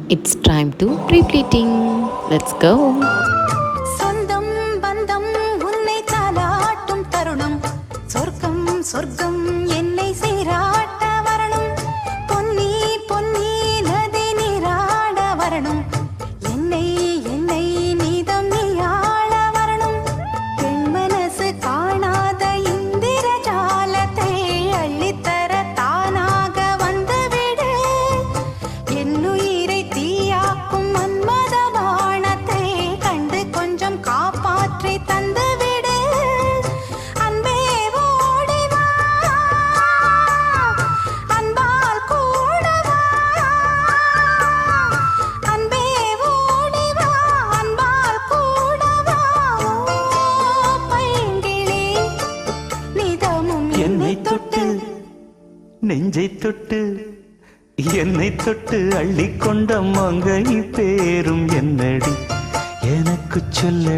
It's time to pre-pleating. Let's go. சொந்தம் பந்தம் உன்னை தாலாட்டும் தருணம் சொர்க்கம் சொர்க்கம் என்னை சீராட்ட வரணும் பொன்னி பொன்னி நதி நீராட வரணும் என்னை என்னை நீதம் நீயாள வரணும் பெண் மனசு காணாத இந்திர ஜாலத்தை அள்ளித்தர தானாக வந்துவிடு என்னுயிரை தீயாக்கும் மன்மத வானத்தை கண்டு கொஞ்சம் காப்பாற்றி தந்துவிடு அன்பே ஓடிவா அன்பால் கூடவா அன்பே ஓடிவா அன்பால் கூடவா பைங்கிளி நிதமும் என்னை தொட்டு நெஞ்சை தொட்டு என்னை தொட்டு அள்ளிக்கொண்ட மங்கை பேரும் என்னடி எனக்கு சொல்ல